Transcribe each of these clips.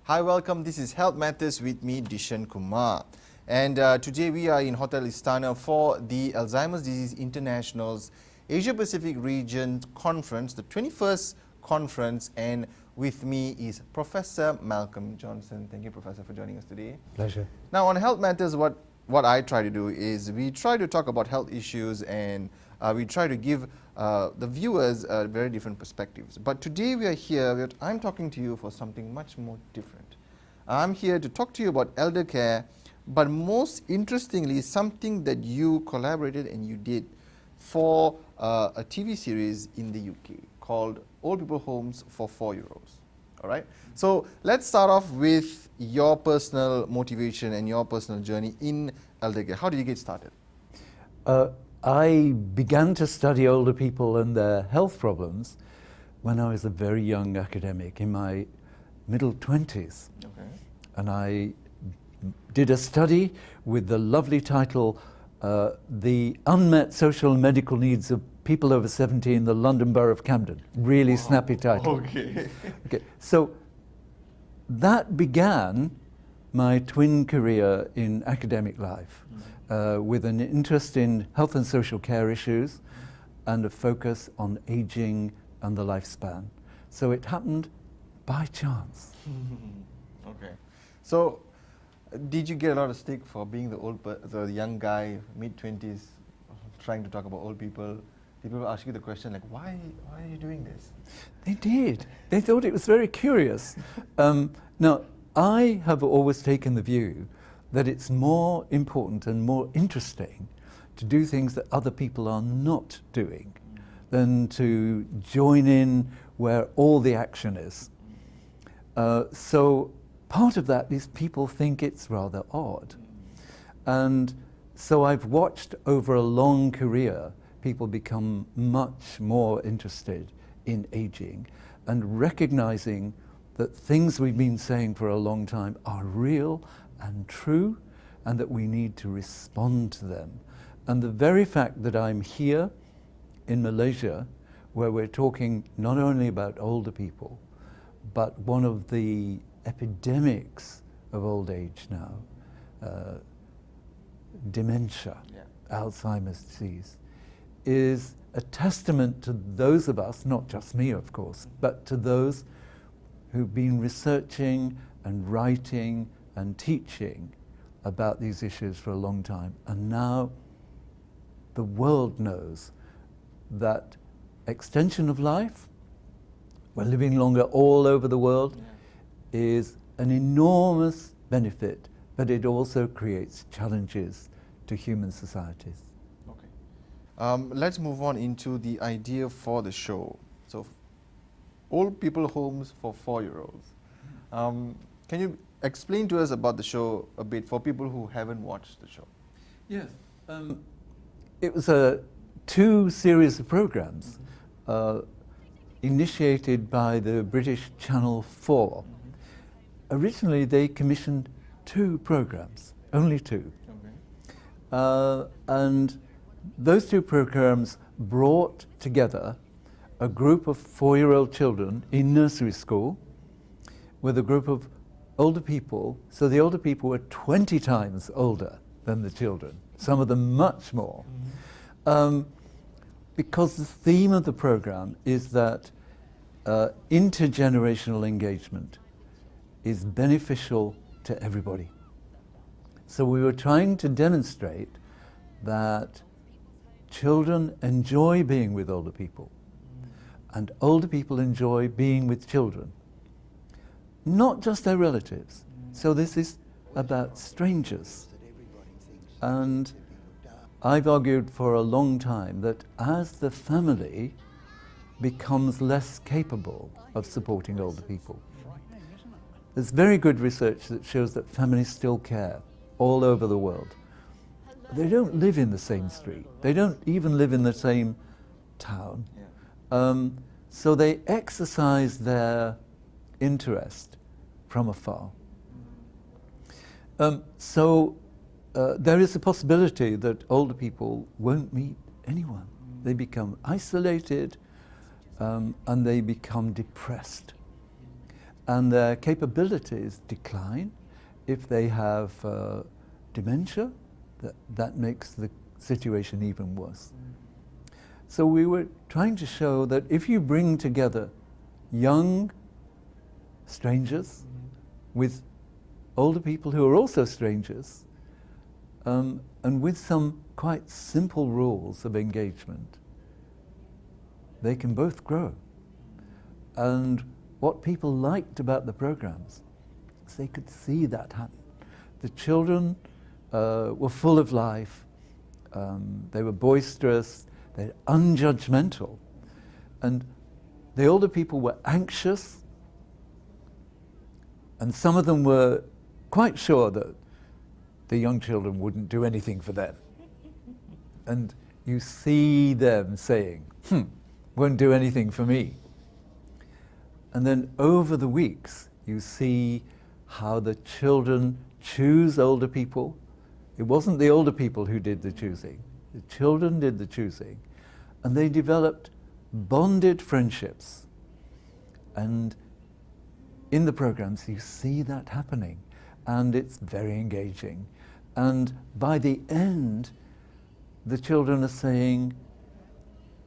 Hi, welcome. This is Health Matters with me, Dishen Kumar. And today we are in Hotel Istana for the Alzheimer's Disease International's Asia Pacific Region Conference, the 21st conference. And with me is Professor Malcolm Johnson. Thank you, Professor, for joining us today. Pleasure. Now, on Health Matters, what I try to do is we try to talk about health issues and we try to give the viewers very different perspectives. But today we are here, I'm talking to you for something much more different. I'm here to talk to you about elder care, but most interestingly, something that you collaborated and you did for a TV series in the UK called Old People Homes for 4-year-olds. All right? So let's start off with your personal motivation and your personal journey in elder care. How did you get started? I began to study older people and their health problems when I was a very young academic, in my middle 20s. Okay. And I did a study with the lovely title, The Unmet Social and Medical Needs of People Over 70 in the London Borough of Camden. Really snappy title. Okay. Okay. So that began my twin career in academic life. With an interest in health and social care issues and a focus on aging and the lifespan. So it happened by chance. Okay. So did you get a lot of stick for being the young guy, mid-20s, trying to talk about old people? People ask you the question like, why are you doing this? They did. They thought it was very curious. Now, I have always taken the view that it's more important and more interesting to do things that other people are not doing than to join in where all the action is. So part of that is people think it's rather odd. And so I've watched over a long career people become much more interested in aging and recognizing that things we've been saying for a long time are real and true, and that we need to respond to them. And the very fact that I'm here in Malaysia, where we're talking not only about older people, but one of the epidemics of old age now, dementia, Alzheimer's disease, is a testament to those of us, not just me of course, but to those who've been researching and writing and teaching about these issues for a long time. And now the world knows that extension of life, we're living longer all over the world, is an enormous benefit, but it also creates challenges to human societies. Okay. Let's move on into the idea for the show. So, Old People Homes for 4-year-olds. Can you explain to us about the show a bit for people who haven't watched the show? Yes. It was a 2 series of programs initiated by the British Channel 4. Originally they commissioned 2 programs, only 2. Okay. And those 2 programs brought together a group of 4-year-old children in nursery school with a group of older people. So the older people were 20 times older than the children, some of them much more. Because the theme of the program is that intergenerational engagement is beneficial to everybody. So we were trying to demonstrate that children enjoy being with older people and older people enjoy being with children, not just their relatives. So this is about strangers. And I've argued for a long time that as the family becomes less capable of supporting older people, there's very good research that shows that families still care all over the world. They don't live in the same street. They don't even live in the same town. So they exercise their interest from afar. There is a possibility that older people won't meet anyone. They become isolated and they become depressed. and their capabilities decline. If they have dementia, that makes the situation even worse. So we were trying to show that if you bring together young strangers with older people who are also strangers, and with some quite simple rules of engagement, they can both grow. And what people liked about the programs is they could see that happen. The children were full of life, they were boisterous, they're unjudgmental, and the older people were anxious, and some of them were quite sure that the young children wouldn't do anything for them. And you see them saying, won't do anything for me. And then over the weeks, you see how the children choose older people. It wasn't the older people who did the choosing. The children did the choosing. And they developed bonded friendships. And in the programs, you see that happening. And it's very engaging. And by the end, the children are saying,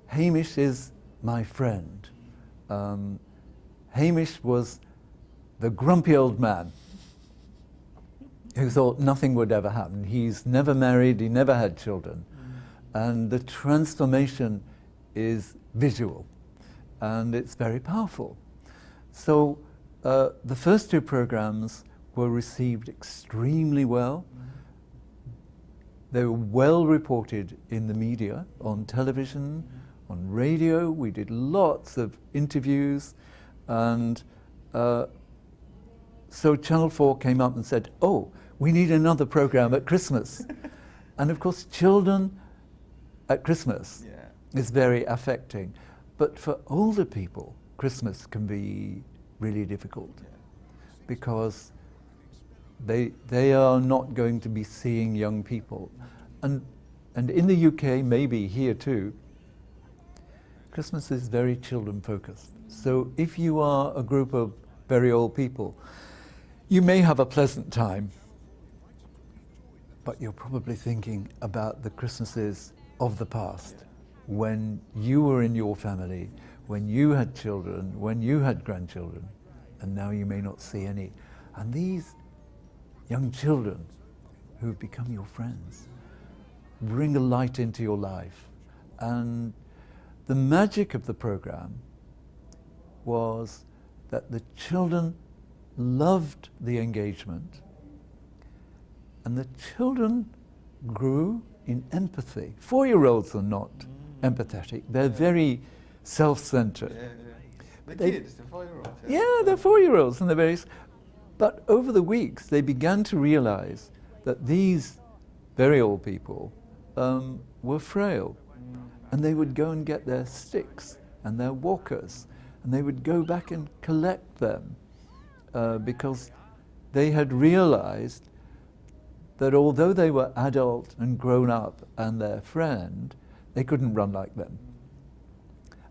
Hamish is my friend. Hamish was the grumpy old man who thought nothing would ever happen. He's never married, he never had children. And the transformation is visual, and it's very powerful. So the first two programs were received extremely well. They were well reported in the media, on television, on radio. We did lots of interviews, and so Channel 4 came up and said, oh, we need another program at Christmas. And of course, children at Christmas is very affecting. But for older people, Christmas can be really difficult because they are not going to be seeing young people. And in the UK, maybe here too, Christmas is very children focused. So if you are a group of very old people, you may have a pleasant time, but you're probably thinking about the Christmases of the past, when you were in your family, when you had children, when you had grandchildren, and now you may not see any. And these young children who've become your friends bring a light into your life. And the magic of the program was that the children loved the engagement, and the children grew in empathy. 4-year-olds are not empathetic, they're very self-centered. The kids, the 4-year-olds. They're 4-year-olds, and they're very... But over the weeks, they began to realize that these very old people were frail, and they would go and get their sticks and their walkers, and they would go back and collect them because they had realized that although they were adult and grown up and their friend, they couldn't run like them.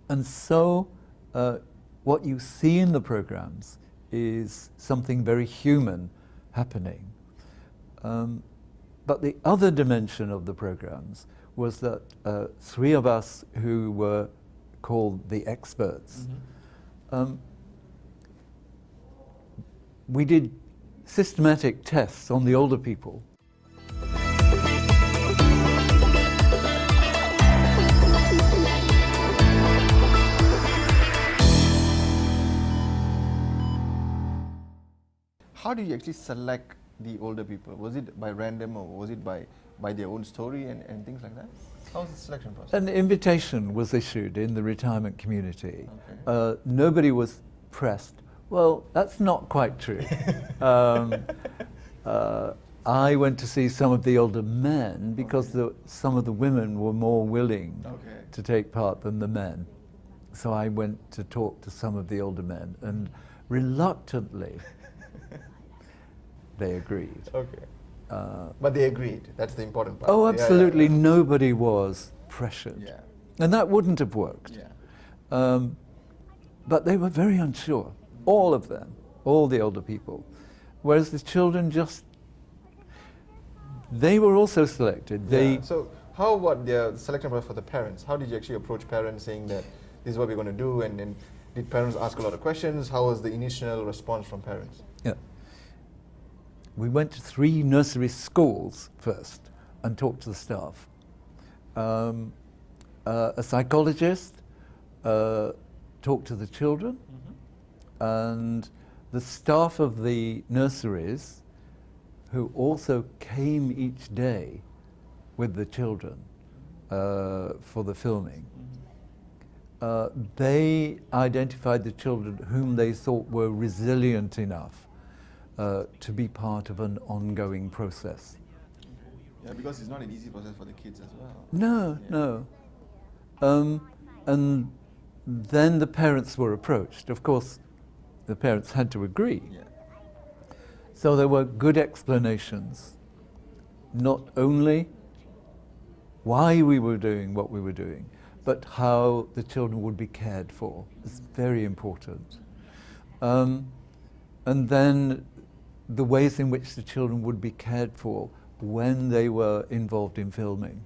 And so what you see in the programs is something very human happening. But the other dimension of the programs was that 3 of us who were called the experts, we did systematic tests on the older people. How did you actually select the older people? Was it by random, or was it by their own story and things like that? How was the selection process? An invitation was issued in the retirement community. Okay. Nobody was pressed. Well, that's not quite true. I went to see some of the older men because some of the women were more willing to take part than the men. So I went to talk to some of the older men, and reluctantly, they agreed. Okay. But they agreed. That's the important part. Oh, absolutely. Nobody was pressured. Yeah. And that wouldn't have worked. Yeah. But they were very unsure, all of them. all the older people. Whereas the children they were also selected. So how about the selection process for the parents? How did you actually approach parents saying that this is what we're going to do, and did parents ask a lot of questions? How was the initial response from parents? Yeah. We went to 3 nursery schools first and talked to the staff. A psychologist talked to the children, and the staff of the nurseries, who also came each day with the children for the filming, they identified the children whom they thought were resilient enough to be part of an ongoing process. Yeah, because it's not an easy process for the kids as well. No. And then the parents were approached. Of course, the parents had to agree. Yeah. So there were good explanations, not only why we were doing what we were doing, but how the children would be cared for. It's very important. And then the ways in which the children would be cared for when they were involved in filming.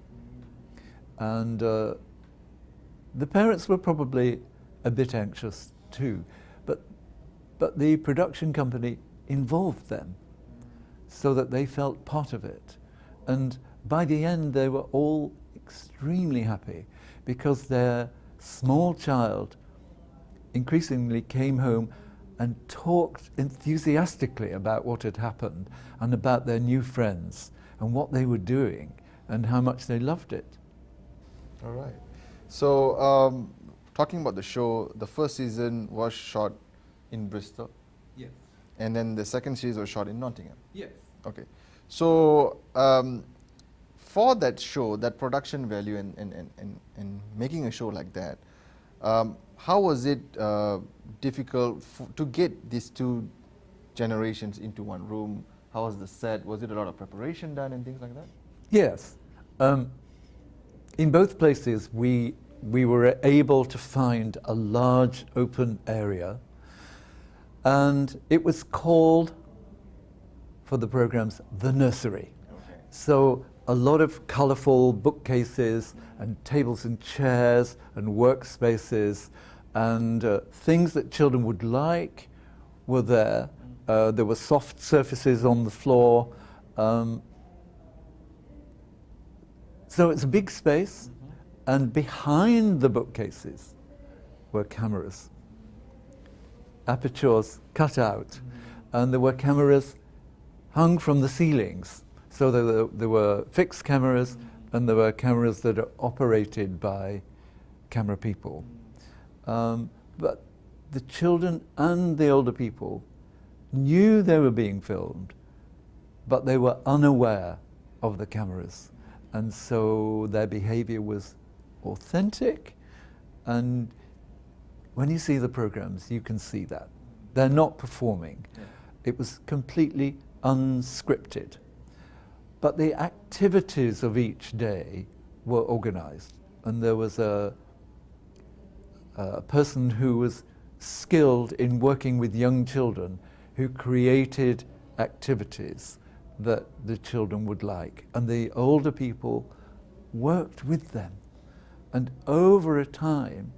And the parents were probably a bit anxious too, but the production company involved them so that they felt part of it. And by the end, they were all extremely happy because their small child increasingly came home and talked enthusiastically about what had happened and about their new friends and what they were doing and how much they loved it. All right. So, talking about the show, the first season was shot in Bristol. Yes. And then the second series was shot in Nottingham. Yes. Okay. So, for that show, that production value and making a show like that, how was it difficult to get these 2 generations into one room? How was the set? Was it a lot of preparation done and things like that? Yes. In both places, we were able to find a large open area, and it was called, for the programs, the nursery. Okay. So a lot of colourful bookcases and tables and chairs and workspaces and things that children would like were there. There were soft surfaces on the floor. So it's a big space, and behind the bookcases were cameras, apertures cut out, and there were cameras hung from the ceilings. So there were fixed cameras, and there were cameras that are operated by camera people. But the children and the older people knew they were being filmed, but they were unaware of the cameras. And so their behavior was authentic, and when you see the programs, you can see that. They're not performing. Yeah. It was completely unscripted. But the activities of each day were organized, and there was a person who was skilled in working with young children who created activities that the children would like, and the older people worked with them. And over a time,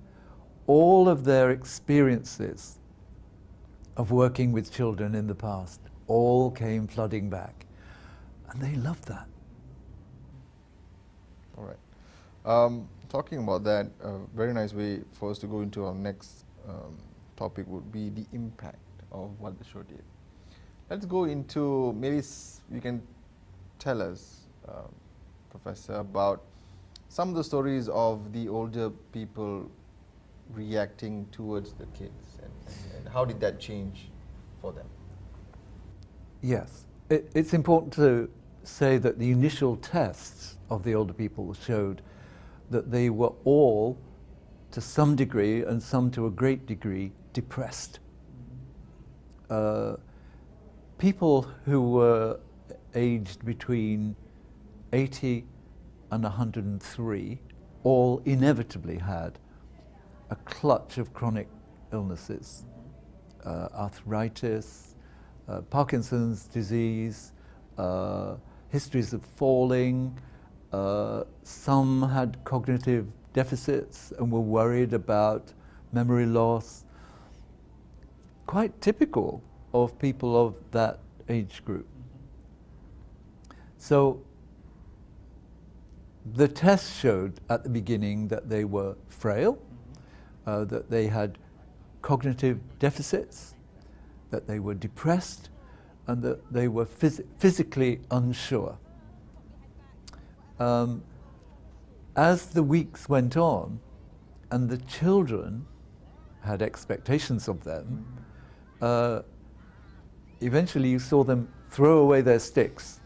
all of their experiences of working with children in the past all came flooding back, and they loved that. All right. Talking about that, a very nice way for us to go into our next topic would be the impact of what the show did. Let's go into, maybe you can tell us, Professor, about some of the stories of the older people reacting towards the kids, and how did that change for them? Yes. It's important to say that the initial tests of the older people showed that they were all, to some degree, and some to a great degree, depressed. People who were aged between 80 and 103 all inevitably had a clutch of chronic illnesses. arthritis, Parkinson's disease, histories of falling. Some had cognitive deficits and were worried about memory loss. Quite typical of people of that age group. So the test showed at the beginning that they were frail, that they had cognitive deficits, that they were depressed, and that they were physically unsure. As the weeks went on, and the children had expectations of them, eventually you saw them throw away their sticks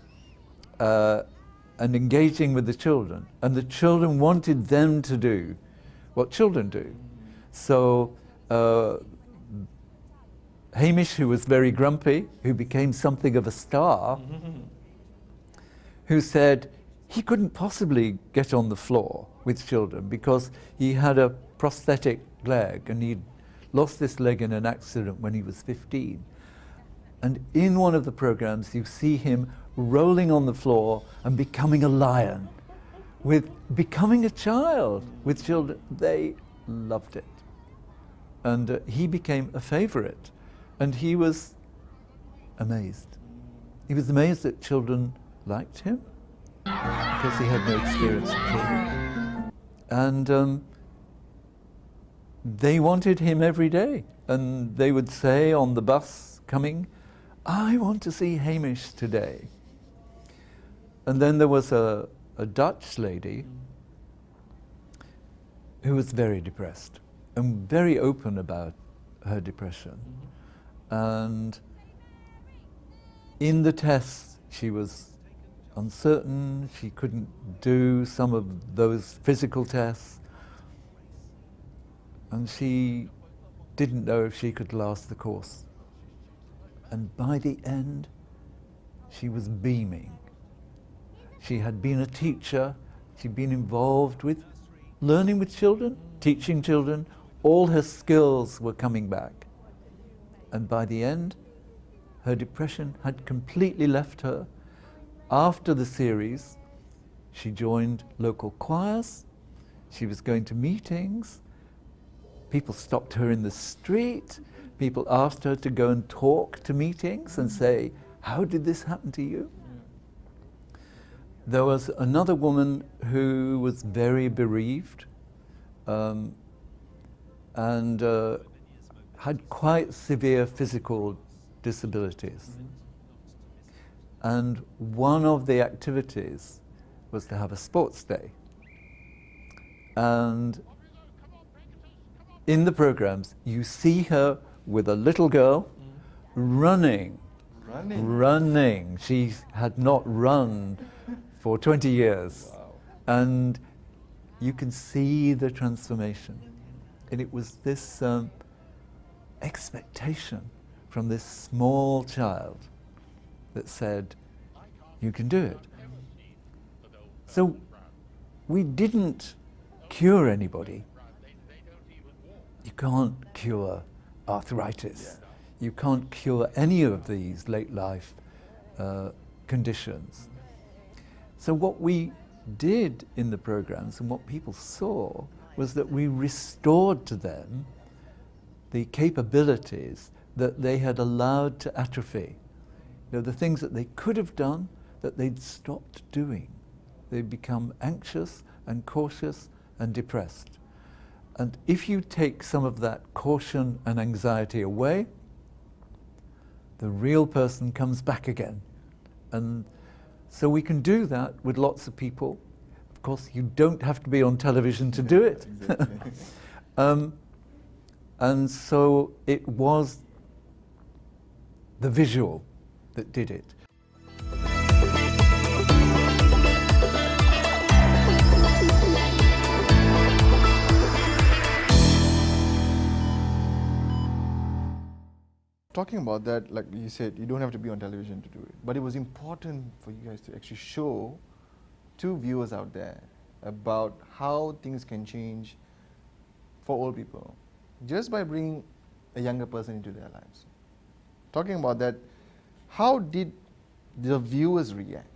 and engaging with the children. And the children wanted them to do what children do. So Hamish, who was very grumpy, who became something of a star, who said he couldn't possibly get on the floor with children because he had a prosthetic leg and he'd lost this leg in an accident when he was 15. And in one of the programs you see him rolling on the floor and becoming a lion, becoming a child with children. They loved it. And he became a favorite. And he was amazed. He was amazed that children liked him because he had no experience of children. And they wanted him every day. And they would say on the bus coming, "I want to see Hamish today." And then there was a Dutch lady who was very depressed and very open about her depression. And in the tests, she was uncertain, she couldn't do some of those physical tests, and she didn't know if she could last the course. And by the end, she was beaming. She had been a teacher, she'd been involved with learning with children, teaching children, all her skills were coming back. And by the end, her depression had completely left her. After the series, she joined local choirs, she was going to meetings, people stopped her in the street, people asked her to go and talk to meetings and say, "How did this happen to you?" There was another woman who was very bereaved and had quite severe physical disabilities. And one of the activities was to have a sports day. And in the programs, you see her with a little girl running. She had not run for 20 years. Wow. And you can see the transformation. And it was this expectation from this small child that said, "You can do it." So we didn't cure anybody. You can't cure arthritis. You can't cure any of these late life conditions. So what we did in the programs and what people saw was that we restored to them the capabilities that they had allowed to atrophy. You know, the things that they could have done that they'd stopped doing. They'd become anxious and cautious and depressed. And if you take some of that caution and anxiety away, the real person comes back again. And so we can do that with lots of people. Of course, you don't have to be on television to do it. Exactly. And so it was the visual that did it. Talking about that, like you said, you don't have to be on television to do it. But it was important for you guys to actually show to viewers out there about how things can change for old people. Just by bringing a younger person into their lives. Talking about that, how did the viewers react?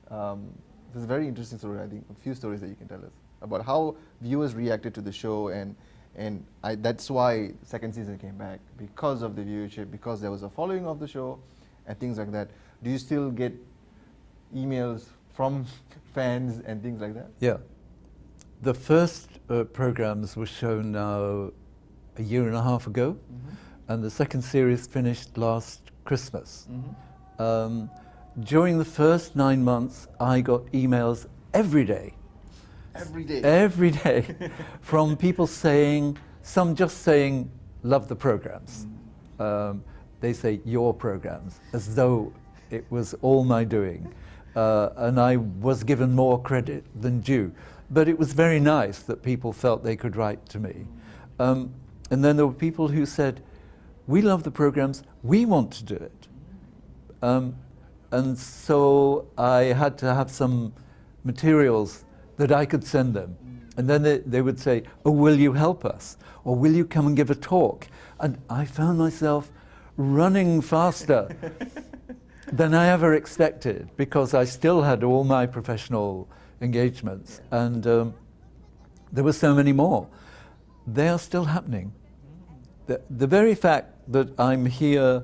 This is a very interesting story, I think, a few stories that you can tell us about how viewers reacted to the show, and that's why second season came back, because of the viewership, because there was a following of the show and things like that. Do you still get emails from fans and things like that? Yeah. The first programs were shown now a year and a half ago, and the second series finished last Christmas. During the first 9 months, I got emails every day. Every day? Every day, from people saying, some just saying, love the programs. They say, your programs, as though it was all my doing. And I was given more credit than due. But it was very nice that people felt they could write to me. And then there were people who said, we love the programs, we want to do it. And so I had to have some materials that I could send them. And then they would say, oh, will you help us? Or will you come and give a talk? And I found myself running faster than I ever expected, because I still had all my professional engagements, and there were so many more. They are still happening. The very fact that I'm here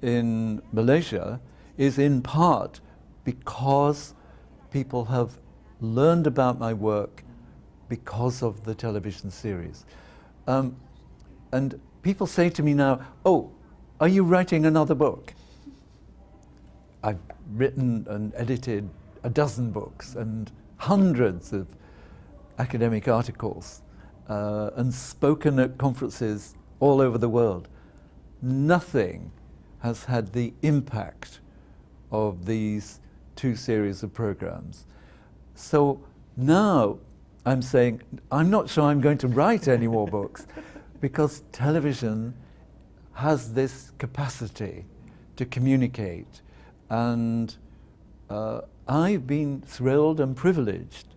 in Malaysia is in part because people have learned about my work because of the television series. And people say to me now, oh, are you writing another book? I've written and edited a dozen books and hundreds of academic articles and spoken at conferences all over the world. Nothing has had the impact of these two series of programs. So now I'm saying, I'm not sure I'm going to write any more books, because television has this capacity to communicate. And I've been thrilled and privileged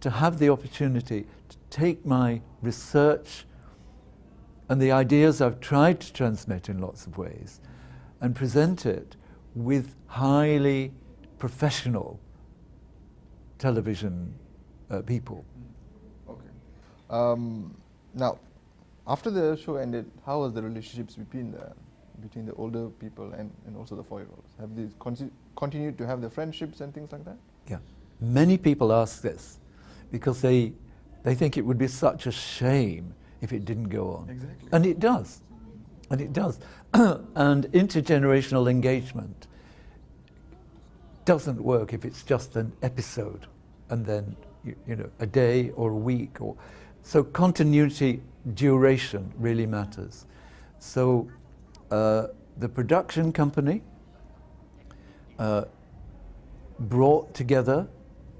to have the opportunity to take my research and the ideas I've tried to transmit in lots of ways and present it with highly professional television people. Okay. Now, after the show ended, how was the relationships between the older people and also the 4-year-olds? Have they continued to have the friendships and things like that? Yeah. Many people ask this because they think it would be such a shame if it didn't go on. Exactly. And it does. And it does. And intergenerational engagement doesn't work if it's just an episode and then you know, a day or a week. So continuity, duration really matters. So the production company brought together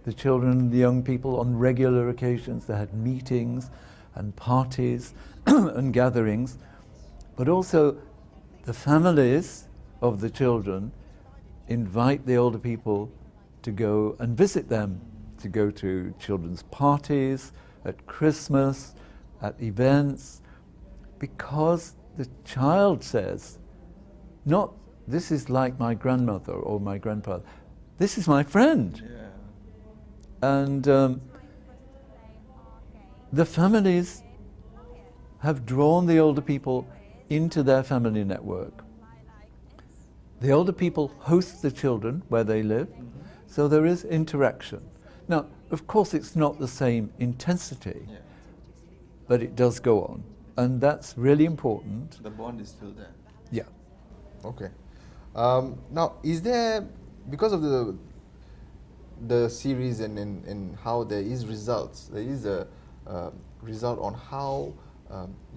the children and the young people on regular occasions. They had meetings and parties and gatherings, but also the families of the children invite the older people to go and visit them, to go to children's parties, at Christmas, at events, because the child says, not, this is like my grandmother or my grandfather, this is my friend. Yeah. And the families have drawn the older people into their family network. The older people host the children where they live, so there is interaction. Now, of course, it's not the same intensity, but it does go on, and that's really important. The bond is still there. Yeah. Okay. Now, is there, because of the series and how there is results, there is a result on how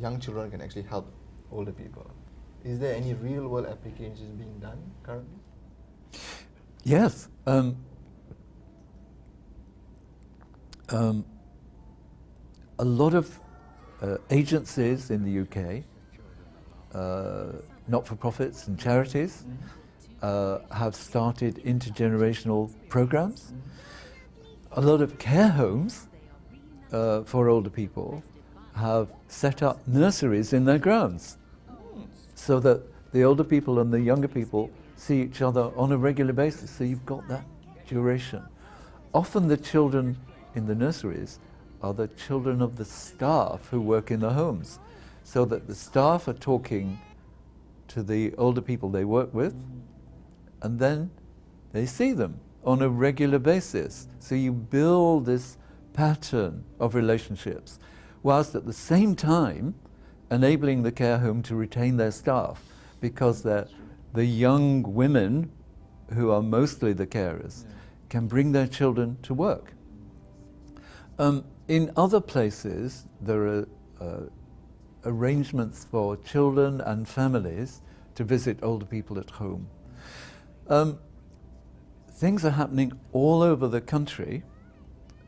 young children can actually help older people. Is there any real-world applications being done currently? Yes. A lot of agencies in the UK, not-for-profits and charities, have started intergenerational programs. A lot of care homes for older people have set up nurseries in their grounds. so that the older people and the younger people see each other on a regular basis. So you've got that duration. Often the children in the nurseries are the children of the staff who work in the homes, so that the staff are talking to the older people they work with, and then they see them on a regular basis. So you build this pattern of relationships, whilst at the same time enabling the care home to retain their staff, because the young women, who are mostly the carers, can bring their children to work. In other places, there are arrangements for children and families to visit older people at home. Things are happening all over the country.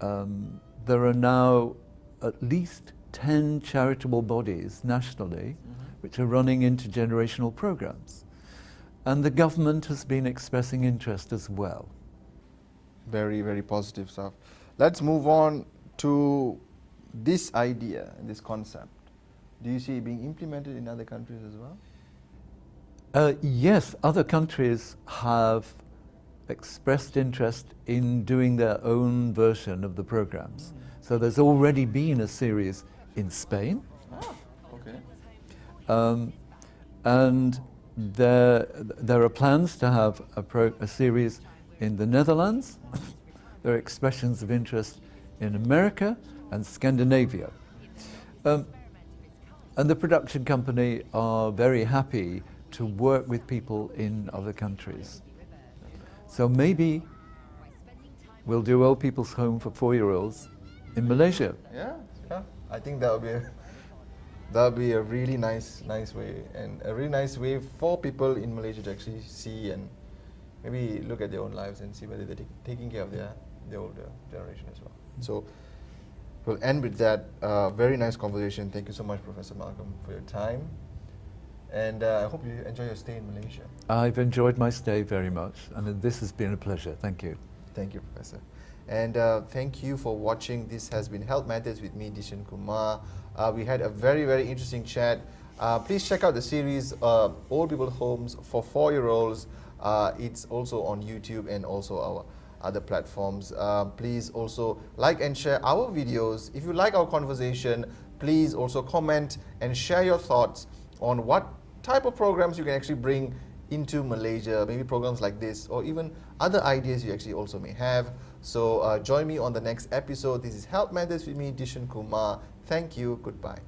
There are now at least 10 charitable bodies nationally which are running intergenerational programs. And the government has been expressing interest as well. Very, very positive stuff. Let's move on to this idea, this concept. Do you see it being implemented in other countries as well? Yes, other countries have expressed interest in doing their own version of the programs. So there's already been a series in Spain. Okay. And there are plans to have a series in the Netherlands. There are expressions of interest in America and Scandinavia. And the production company are very happy to work with people in other countries. So maybe we'll do Old People's Home for 4-year-olds in Malaysia. Yeah. I think that would be a really nice way, and a really nice way for people in Malaysia to actually see and maybe look at their own lives and see whether they're taking care of their older generation as well. So we'll end with that very nice conversation. Thank you so much, Professor Malcolm, for your time. And I hope you enjoy your stay in Malaysia. I've enjoyed my stay very much, and this has been a pleasure. Thank you. Thank you, Professor. And thank you for watching. This has been Health Matters with me, Dishen Kumar. We had a very, very interesting chat. Please check out the series, Old People Homes for 4-year-olds. It's also on YouTube and also our other platforms. Please also like and share our videos. If you like our conversation, please also comment and share your thoughts on what type of programs you can actually bring into Malaysia, maybe programs like this, or even other ideas you actually also may have. So join me on the next episode. This is Health Matters with me, Dishen Kumar. Thank you. Goodbye.